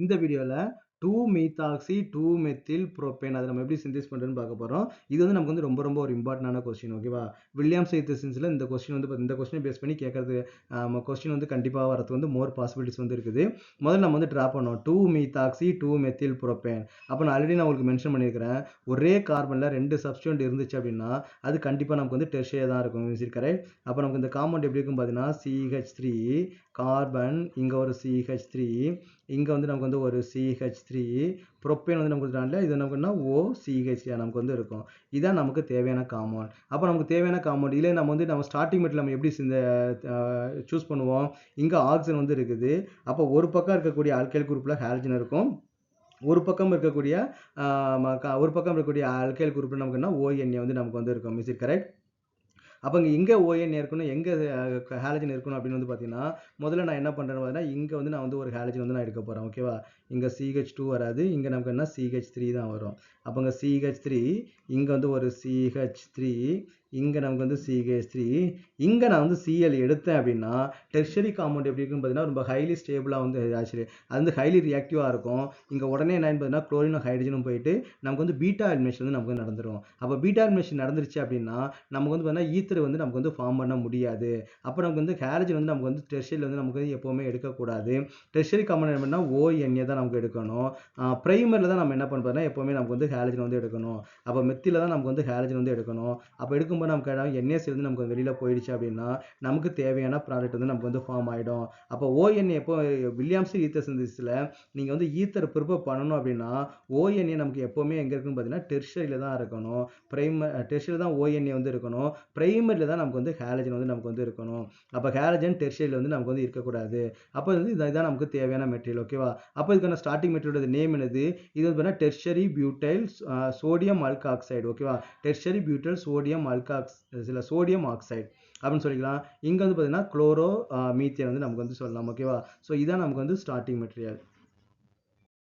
இந்த வீடியோல 2-methoxy 2-methyl propane அதை நம்ம எப்படி சிந்தேஸ் பண்றதுன்னு பார்க்க போறோம். இது வந்து நமக்கு வந்து ரொம்ப ரொம்ப ஒரு இம்பார்ட்டன்டான கொஸ்டின். ஓகேவா? வில்லியம்ஸ் ஈத்தர்சன்ஸ்ல இந்த கொஸ்டின் வந்து இந்த கொஸ்டினை பேஸ் பண்ணி கேட்கறது கொஸ்டின் வந்து கண்டிப்பா வரது வந்து மோர் பாசிபிலிட்டிஸ் வந்து இருக்குது. முதல்ல நம்ம வந்து டிரா பண்ணோம் 2-methoxy 2-methyl propane. அப்ப நான் ஆல்ரெடி உங்களுக்கு மென்ஷன் பண்ணியிருக்கிறேன். ஒரே கார்பன்ல 2 சப்ஸ்டிட்யூயன்ட் இருந்துச்சு அப்படின்னா அது கண்டிப்பா நமக்கு வந்து டெர்ஷியரி தான் இருக்கும். Is it correct? அப்ப நமக்கு இந்த காம்பவுண்ட் எப்படி இருக்கும் பார்த்தீங்கன்னா CH3 கார்பன், இங்க ஒரு CH3, இங்க வந்து நமக்கு வந்து ஒரு CH3, புரோப்பேன் வந்து நமக்கு கொடுத்துட்டாங்கல்ல, இது நமக்கு என்ன OCH நமக்கு வந்து இருக்கும். இதான் நமக்கு தேவையான காம்பவுண்ட். அப்ப நமக்கு தேவையான காம்பவுண்ட் இல்ல நம்ம ஸ்டார்டிங் மெட்டீரியல் நம்ம எப்படி சூஸ் பண்ணுவோம்? இங்க ஆக்சிஜன் வந்து இருக்குது. அப்ப ஒரு பக்கம் இருக்கக்கூடிய ஆல்கைல் குரூப்ல ஹாலஜன் இருக்கும். ஒரு பக்கம் இருக்கக்கூடிய ஆல்கைல் குரூப்ல நமக்கு என்ன ONA வந்து நமக்கு வந்து இருக்கும். Is it correct? அப்போ எங்கே ONA இருக்கணும், எங்கே ஹாலஜன் இருக்கணும் அப்படின்னு வந்து பார்த்தீங்கன்னா, முதல்ல நான் என்ன பண்ணுறேன்னு பார்த்தீங்கன்னா, இங்கே வந்து நான் வந்து ஒரு ஹாலஜன் வந்து நான் எடுக்க போகிறேன். ஓகேவா? இங்கே CH2 வராது, இங்கே நமக்கு என்ன CH3 தான் வரும். அப்போ இங்கே CH3, இங்கே வந்து ஒரு CH3, இங்கே நமக்கு வந்து CH3, இங்கே நான் வந்து Cl எடுத்தேன் அப்படின்னா டெர்ஷரி காம்பவுண்ட் எப்படி இருக்குன்னு பார்த்தீங்கன்னா ரொம்ப ஹைலி ஸ்டேபிளாக வந்து ஆக்சுவலி அது வந்து ஹைலி ரியாக்டிவாக இருக்கும். இங்கே உடனே என்னன்னு பார்த்தீங்கன்னா குளோரினும் ஹைட்ரஜனும் போயிட்டு நமக்கு வந்து பீட்டா எலிமினேஷன் வந்து நமக்கு நடந்துடும். அப்போ பீட்டா எலிமினேஷன் நடந்துருச்சு அப்படின்னா நமக்கு வந்து பார்த்தீங்கன்னா ஈத்தர் வந்து நமக்கு வந்து ஃபார்ம் பண்ண முடியாது. அப்போ நமக்கு வந்து ஹாலஜன் வந்து நமக்கு வந்து டெர்ஷரியில் வந்து நமக்கு வந்து எப்போவுமே எடுக்கக்கூடாது. டெர்ஷரி காம்பவுண்ட் என்ன பண்ணால் ONA தான் நமக்கு எடுக்கணும். பிரைமரில் தான் நம்ம என்ன பண்ணுறோம்னா எப்போவுமே நமக்கு வந்து ஹாலஜன் வந்து எடுக்கணும். அப்போ மெத்தில் தான் நமக்கு வந்து ஹாலஜன் வந்து எடுக்கணும். அப்போ எடுக்கும்போது நமக்கு NaCl வந்து நமக்கு வெளியில் போயிடுச்சு அப்படின்னா நமக்கு தேவையான ப்ராடக்ட் வந்து நமக்கு வந்து ஃபார்ம் ஆகிடும். அப்போ ONA எப்போ வில்லியம்ஸ் ஈத்தர் சிந்தசிஸில் நீங்கள் வந்து ஈத்தர் ப்ரிப்பேர் பண்ணணும் அப்படின்னா ONA நமக்கு எப்போவுமே எங்கே இருக்குன்னு பார்த்தீங்கன்னா டெர்ஷரியில் தான் இருக்கணும். டெர்ஷரியில் தான் ONA வந்து இருக்கணும். பிரைமரியில் தான் நமக்கு வந்து ஹாலஜன் வந்து நமக்கு வந்து இருக்கணும். அப்போ ஹாலஜன் டெர்ஷரியில் வந்து நமக்கு வந்து இருக்கக்கூடாது. அப்போ வந்து இதுதான் நமக்கு தேவையான மெட்டீரியல். ஓகேவா? அப்போ இதுக்கான ஸ்டார்டிங் மெட்டீரியலோட நேம் என்னது? இது வந்து டெர்ஷரி பியூட்டைல் சோடியம் ஆல்காக்சைடு. ஓகேவா? டெர்ஷரி பியூட்டைல் சோடியம் ஆக்சைடு அப்படின்னு சொல்லிக்கலாம். இங்கே வந்து பார்த்தீங்கன்னா குளோரோ மீத்தேன் வந்து நமக்கு வந்து சொல்லலாம். ஓகேவா? ஸோ இதான் நமக்கு வந்து ஸ்டார்டிங் மெட்டீரியல்.